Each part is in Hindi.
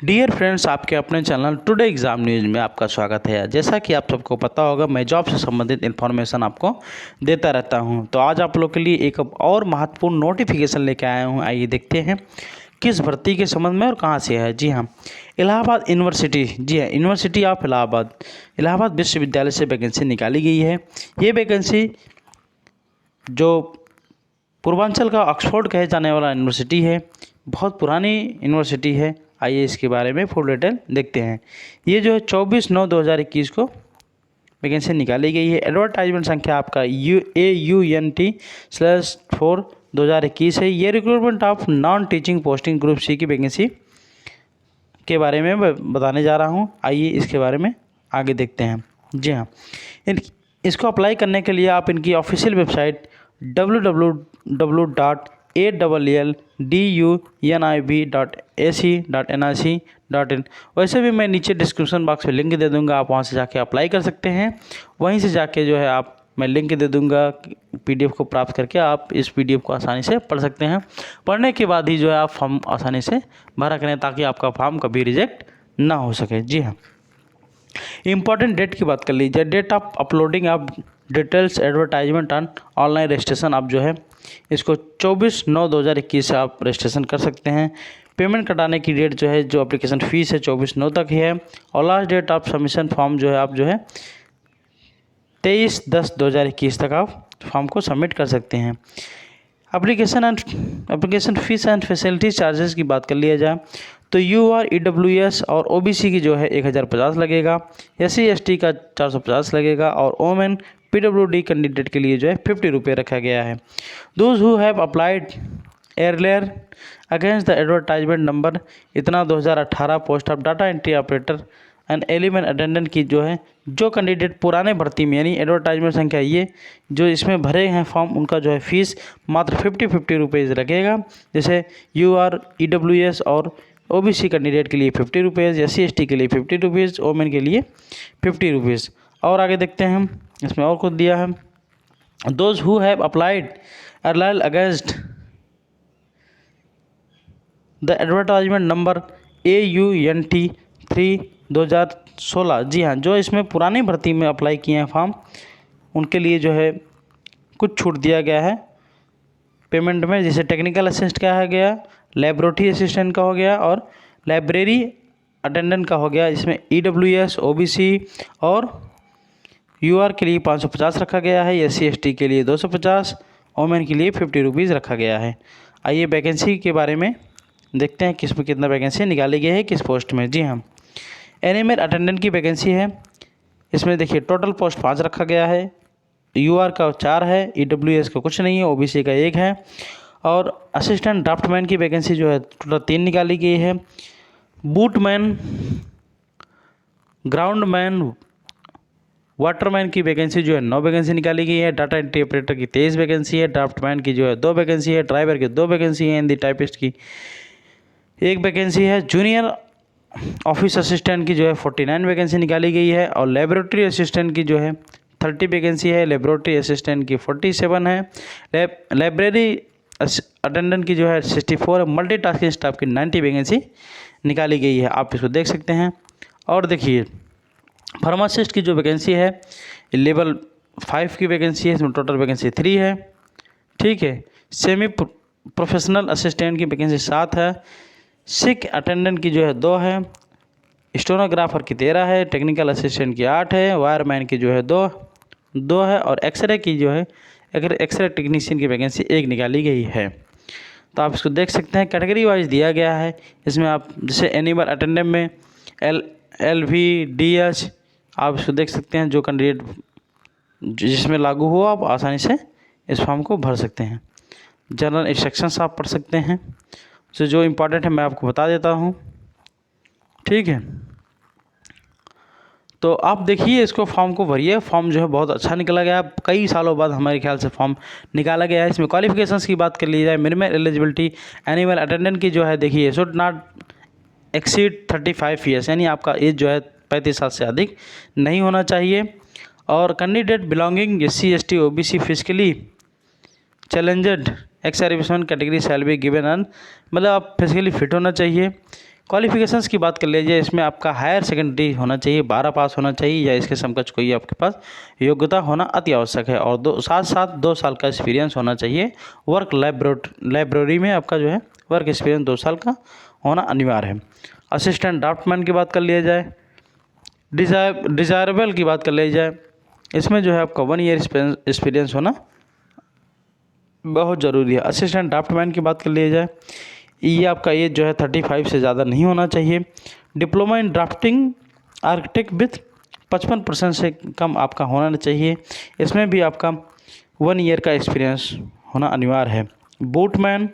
डियर फ्रेंड्स, आपके अपने चैनल टुडे एग्जाम न्यूज़ में आपका स्वागत है। जैसा कि आप सबको पता होगा, मैं जॉब से संबंधित इन्फॉर्मेशन आपको देता रहता हूं। तो आज आप लोग के लिए एक और महत्वपूर्ण नोटिफिकेशन लेकर आया हूं। आइए देखते हैं किस भर्ती के संबंध में और कहां से है। जी हाँ, इलाहाबाद यूनिवर्सिटी, जी हाँ, यूनिवर्सिटी ऑफ इलाहाबाद विश्वविद्यालय से वैकेंसी निकाली गई है। ये वैकेंसी जो पूर्वांचल का ऑक्सफोर्ड कहे जाने वाला यूनिवर्सिटी है, बहुत पुरानी यूनिवर्सिटी है। आइए इसके बारे में फुल डिटेल देखते हैं। ये जो है 24/9/2021 को वैकेंसी निकाली गई है। एडवर्टाइजमेंट संख्या आपका AUNT/4/2021 है। ये recruitment of non teaching posting group C की वैकेंसी के बारे में मैं बताने जा रहा हूँ। आइए इसके बारे में आगे देखते हैं। जी हाँ, इसको अप्लाई करने के लिए आप इनकी ऑफिशियल वेबसाइट www.AWLDUNIB.AC.NIC.in वैसे भी मैं नीचे डिस्क्रिप्शन बॉक्स में लिंक दे दूंगा, आप वहां से जाके अप्लाई कर सकते हैं। वहीं से जाके जो है आप मैं लिंक दे दूंगा, PDF को प्राप्त करके आप इस PDF को आसानी से पढ़ सकते हैं। पढ़ने के बाद ही जो है आप फॉर्म आसानी से भरा करें, ताकि आपका फॉर्म कभी रिजेक्ट ना हो सके। जी हाँ, इम्पॉर्टेंट डेट की बात कर लीजिए। Date of uploading of details advertisement on online registration आप जो है इसको 24/9/2021 से आप रजिस्ट्रेशन कर सकते हैं। पेमेंट कटाने की डेट जो है, जो एप्लीकेशन फ़ीस है 24/9 तक ही है। और last date of submission form जो है आप जो है 23/10/2021 तक आप फॉर्म को सबमिट कर सकते हैं। Application fees and facilities charges की बात कर लिया जाए तो UR EWS और OBC की जो है 1050 लगेगा, SC ST का 450 लगेगा और ओमेन PWD कैंडिडेट के लिए जो है 50 रुपये रखा गया है। Those who have applied earlier against the advertisement number इतना 2018 post of data entry operator and element attendant की जो है, जो कैंडिडेट पुराने भर्ती में यानी एडवर्टाइजमेंट संख्या ये जो इसमें भरे हैं फॉर्म, उनका जो है फीस मात्र 50 रुपीज़ लगेगा। जैसे UR EWS और OBC कैंडिडेट के लिए 50 रुपीज़, SC ST के लिए 50 रुपीज़, ओमेन के लिए 50 रुपीज़। और आगे देखते हैं हम, इसमें और कुछ दिया है। Those who have applied airline against the advertisement number AUNT 3/2016, जी हाँ, जो इसमें पुरानी भर्ती में अप्लाई किए हैं फॉर्म, उनके लिए जो है कुछ छूट दिया गया है पेमेंट में। जैसे टेक्निकल असिस्टेंट का है गया, लेबोरेटरी असिस्टेंट का हो गया और लाइब्रेरी अटेंडेंट का हो गया। इसमें EWS OBC और UR के लिए 550 रखा गया है, SC ST के लिए 250, ओमेन के लिए 50 रुपीज़ रखा गया है। आइए वैकेंसी के बारे में देखते हैं, किस में कितना वैकेंसी निकाली गई है, किस पोस्ट में। जी हाँ, एनिमल अटेंडेंट की वैकेंसी है। इसमें देखिए टोटल पोस्ट 5 रखा गया है। UR का 4 है, EWS का कुछ नहीं है, OBC का 1 है। और असिस्टेंट ड्राफ्टमैन की वैकेंसी जो है टोटल 3 निकाली गई है। बूटमैन, ग्राउंडमैन, वाटरमैन की वैकेंसी जो है 9 वैकेंसी निकाली गई है। डाटा एंट्री ऑपरेटर की 23 वैकेंसी है। ड्राफ्टमैन की जो है 2 वैकेंसी है। ड्राइवर की 2 वैकेंसी है। हिंदी टाइपिस्ट की 1 वैकेंसी है। जूनियर ऑफिस असिस्टेंट की जो है 49 वैकेंसी निकाली गई है। और लेबोरेटरी असिस्टेंट की जो है 30 वैकेंसी है। लेबोरेटरी असिस्टेंट की 47 है। लाइब्रेरी अटेंडेंट की जो है 64 है। मल्टीटास्किंग स्टाफ की 90 वैकेंसी निकाली गई है, आप इसको देख सकते हैं। और देखिए फार्मासिस्ट की जो वैकेंसी है लेवल 5 की वैकेंसी है, इसमें टोटल वैकेंसी 3 है। ठीक है, सेमी प्रोफेशनल असिस्टेंट की वैकेंसी 7 है। सिक अटेंडेंट की जो है 2 है। स्टोनोग्राफर की 13 है। टेक्निकल असिस्टेंट की 8 है। वायरमैन की जो है 2 है। और एक्सरे की जो है एक्सरे टेक्नीशियन की वैकेंसी 1 निकाली गई है। तो आप इसको देख सकते हैं, कैटेगरी वाइज दिया गया है। इसमें आप जैसे एनिमल अटेंडेंट में LVDH आप इसको देख सकते हैं, जो कैंडिडेट जिसमें लागू हो आप आसानी से इस फॉर्म को भर सकते हैं। जनरल इंस्ट्रक्शंस आप पढ़ सकते हैं, तो जो इम्पोर्टेंट है मैं आपको बता देता हूँ। ठीक है, तो आप देखिए इसको फॉर्म को भरिए। फॉर्म जो है बहुत अच्छा निकला गया, कई सालों बाद हमारे ख्याल से फॉर्म निकाला गया है। इसमें क्वालिफिकेशंस की बात कर ली जाए, मिनिमम एलिजिबिलिटी एनिमल अटेंडेंट की जो है देखिए शुड नॉट एक्सीड 35 ईयर्स, यानी आपका एज जो है 35 साल से अधिक नहीं होना चाहिए। और candidate belonging SC ST OBC physically challenged ex serviceman category shall be given an, मतलब आप फिजिकली फिट होना चाहिए। क्वालिफिकेशंस की बात कर लीजिए, इसमें आपका हायर सेकेंडरी होना चाहिए, 12 पास होना चाहिए या इसके समकक्ष कोई आपके पास योग्यता होना अति आवश्यक है, और साथ साथ 2 साल का एक्सपीरियंस होना चाहिए। वर्क लाइब्रेरी में आपका जो है वर्क एक्सपीरियंस 2 साल का होना अनिवार्य है। असिस्टेंट ड्राफ्टमैन की बात कर लिया जाए, डिज़ायरेबल की बात कर ली जाए, इसमें जो है आपका 1 ईयर एक्सपीरियंस होना बहुत ज़रूरी है। असिस्टेंट ड्राफ्टमैन की बात कर लिया जाए, ये आपका एज जो है 35 से ज़्यादा नहीं होना चाहिए। Diploma in drafting architect with 55% से कम आपका होना चाहिए। इसमें भी आपका 1 ईयर का एक्सपीरियंस होना अनिवार्य है। बोटमैन,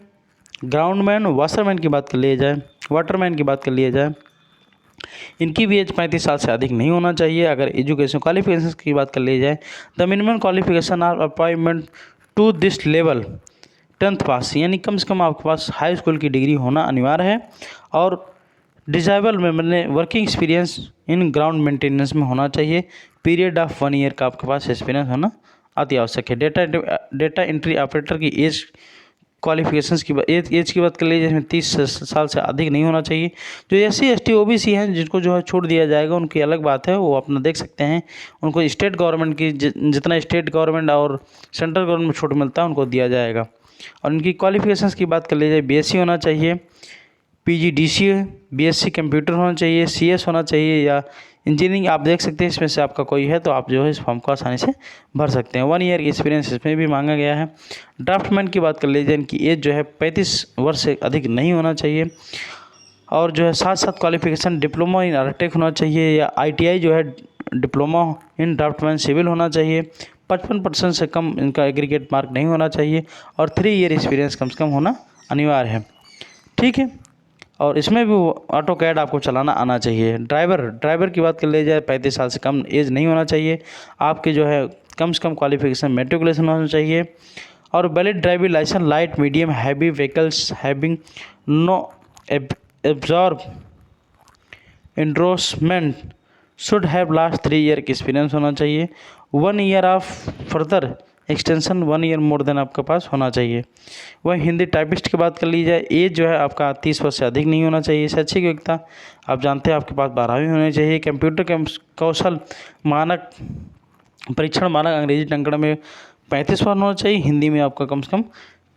ग्राउंडमैन, वाशरमैन की बात कर लिया जाए, वाटरमैन की बात कर लिया जाए, इनकी भी एज 35 साल से अधिक नहीं होना चाहिए। अगर एजुकेशन क्वालिफिकेशन की बात कर ली जाए, the minimum qualification are appointment to this level 10th pass, यानी कम से कम आपके पास हाई स्कूल की डिग्री होना अनिवार्य है। और डिजायबल में मैंने working experience in ground maintenance में होना चाहिए। पीरियड ऑफ 1 ईयर का आपके पास एक्सपीरियंस होना अति आवश्यक है। डेटा एंट्री ऑपरेटर की एज क्वालिफिकेशंस की एज की बात कर लीजिए, जिसमें 30 साल से अधिक नहीं होना चाहिए। जो SC ST OBC हैं जिनको जो है छूट दिया जाएगा, उनकी अलग बात है, वो अपना देख सकते हैं। उनको स्टेट गवर्नमेंट की जितना स्टेट गवर्नमेंट और सेंट्रल गवर्नमेंट में छूट मिलता है उनको दिया जाएगा। और इनकी क्वालिफिकेशंस की बात कर लीजिए, BSc होना चाहिए, PGDCA, BSc कंप्यूटर होना चाहिए, CS होना चाहिए या इंजीनियरिंग। आप देख सकते हैं इसमें से आपका कोई है तो आप जो है इस फॉर्म को आसानी से भर सकते हैं। 1 ईयर की एक्सपीरियंस इसमें भी मांगा गया है। ड्राफ्टमैन की बात कर लीजिए, इनकी एज जो है 35 वर्ष से अधिक नहीं होना चाहिए। और जो है साथ साथ क्वालिफिकेशन डिप्लोमा इन आर्किटेक्ट होना चाहिए या ITI जो है डिप्लोमा इन ड्राफ्टमैन सिविल होना चाहिए। 55% से कम इनका एग्रीगेट मार्क नहीं होना चाहिए और 3 ईयर एक्सपीरियंस कम से कम होना अनिवार्य है। ठीक है, और इसमें भी ऑटो कैड आपको चलाना आना चाहिए। ड्राइवर की बात कर ली जाए, 35 साल से कम एज नहीं होना चाहिए। आपके जो है कम से कम क्वालिफिकेशन मेट्रिकुलेशन होना चाहिए। और valid driving licence light medium heavy vehicles having no absorb endorsement should have last 3 year की एक्सपीरियंस होना चाहिए। 1 year of further extension 1 year more than आपके पास होना चाहिए। वह हिंदी टाइपिस्ट की बात कर ली जाए, एज जो है आपका 30 वर्ष से अधिक नहीं होना चाहिए। शैक्षिक योग्यता आप जानते हैं आपके पास 12वीं होनी चाहिए। कंप्यूटर कौशल मानक परीक्षण मानक अंग्रेजी टंकण में 35 वर्ष होना चाहिए। हिंदी में आपका कम से कम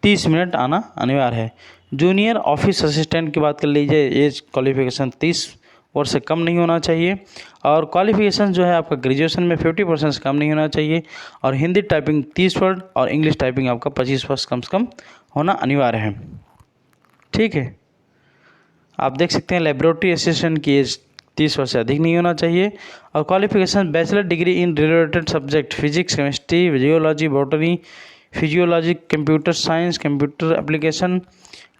30 मिनट आना अनिवार्य है। जूनियर ऑफिस असिस्टेंट की बात कर लीजिए, एज क्वालिफिकेशन 30 वर्ष से कम नहीं होना चाहिए। और क्वालिफिकेशन जो है आपका ग्रेजुएशन में 50% से कम नहीं होना चाहिए। और हिंदी टाइपिंग 30 वर्ड और इंग्लिश टाइपिंग आपका 25 वर्ष कम से कम होना अनिवार्य है। ठीक है, आप देख सकते हैं लेबोरेटरी असिस्टेंट की एज 30 वर्ष से अधिक नहीं होना चाहिए। और qualification bachelor degree in related subject physics, chemistry, geology, botany, physiology, computer science, computer application,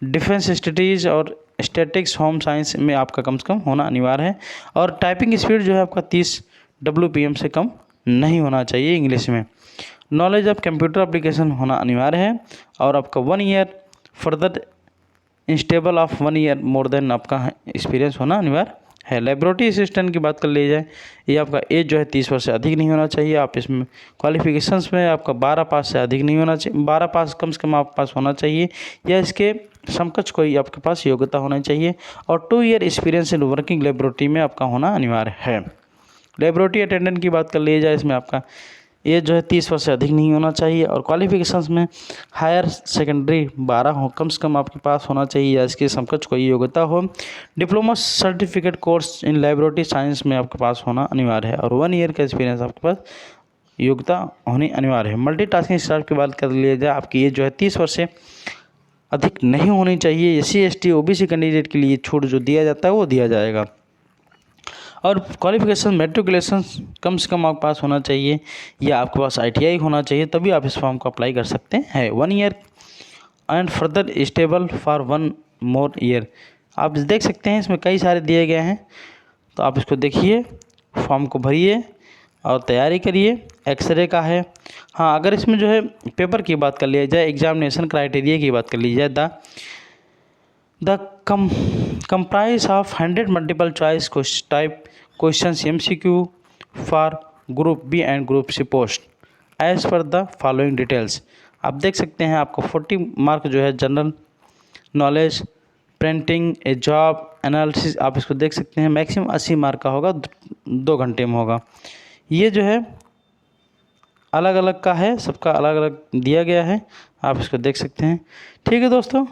defence studies और स्टैटिक्स, होम साइंस में आपका कम से कम होना अनिवार्य है। और टाइपिंग स्पीड जो है आपका 30 WPM से कम नहीं होना चाहिए इंग्लिश में। नॉलेज ऑफ कंप्यूटर एप्लीकेशन होना अनिवार्य है। और आपका 1 year further instable of 1 year more then आपका एक्सपीरियंस होना अनिवार्य है। लेबोरेटरी असिस्टेंट की बात कर ली जाए, ये आपका एज जो है 30 वर्ष से अधिक नहीं होना चाहिए। आप इसमें क्वालिफिकेशंस में आपका 12 पास से अधिक नहीं होना चाहिए, 12 पास कम से कम आपके पास होना चाहिए या इसके समकक्ष कोई आपके पास योग्यता होना चाहिए। और 2 year experience in working laboratory में आपका होना अनिवार्य है। लेबोरेटरी अटेंडेंट की बात कर ली जाए, इसमें आपका एज जो है 30 वर्ष से अधिक नहीं होना चाहिए। और क्वालिफिकेशंस में हायर सेकेंडरी 12 हो कम से कम आपके पास होना चाहिए या इसके समकक्ष कोई योग्यता हो। Diploma certificate course in laboratory science में आपके पास होना अनिवार्य है। और 1 ईयर का एक्सपीरियंस आपके पास योग्यता होनी अनिवार्य है। मल्टीटास्किंग स्टाफ की बात कर लिया जाए, आपकी एज जो है 30 वर्ष से अधिक नहीं होनी चाहिए। SC ST OBC कैंडिडेट के लिए छूट जो दिया जाता है वो दिया जाएगा। और क्वालिफिकेशन मेट्रिकुलेशन कम से कम आपके पास होना चाहिए या आपके पास ITI होना चाहिए, तभी आप इस फॉर्म को अप्लाई कर सकते हैं। 1 year and further stable for 1 more year. आप देख सकते हैं इसमें कई सारे दिए गए हैं, तो आप इसको देखिए, फॉर्म को भरिए और तैयारी करिए। एक्सरे का है। हाँ, अगर इसमें जो है पेपर की बात कर लिया जाए, एग्जामिनेशन क्राइटेरिया की बात कर ली जाए, the comprise of 100 multiple choice type questions MCQ for group B and group C post as per the following details। आप देख सकते हैं आपको 40 मार्क जो है जनरल नॉलेज, प्रिंटिंग, ए जॉब, एनालिसिस आप इसको देख सकते हैं। मैक्सिमम 80 मार्क का होगा, 2 घंटे में होगा। ये जो है अलग अलग का है, सबका अलग अलग दिया गया है, आप इसको देख सकते हैं। ठीक है दोस्तों,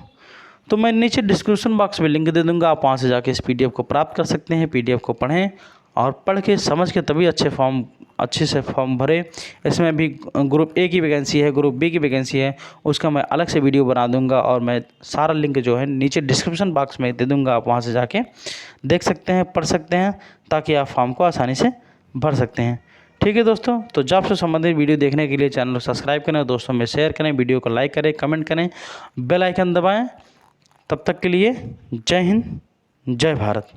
तो मैं नीचे डिस्क्रिप्शन बॉक्स में लिंक दे दूंगा, आप वहाँ से जाके इस PDF को प्राप्त कर सकते हैं। PDF को पढ़ें और पढ़ के समझ के तभी अच्छे से फॉर्म भरें। इसमें भी ग्रुप A की वैकेंसी है, ग्रुप B की वैकेंसी है, उसका मैं अलग से वीडियो बना दूंगा और मैं सारा लिंक जो है नीचे डिस्क्रिप्शन बॉक्स में दे दूंगा, आप वहाँ से जाके देख सकते हैं, पढ़ सकते हैं, ताकि आप फॉर्म को आसानी से भर सकते हैं। ठीक है दोस्तों, तो जॉब से संबंधित वीडियो देखने के लिए चैनल को सब्सक्राइब करें, दोस्तों में शेयर करें, वीडियो को लाइक करें, कमेंट करें, बेल आइकन दबाएं। तब तक के लिए जय हिंद, जय भारत।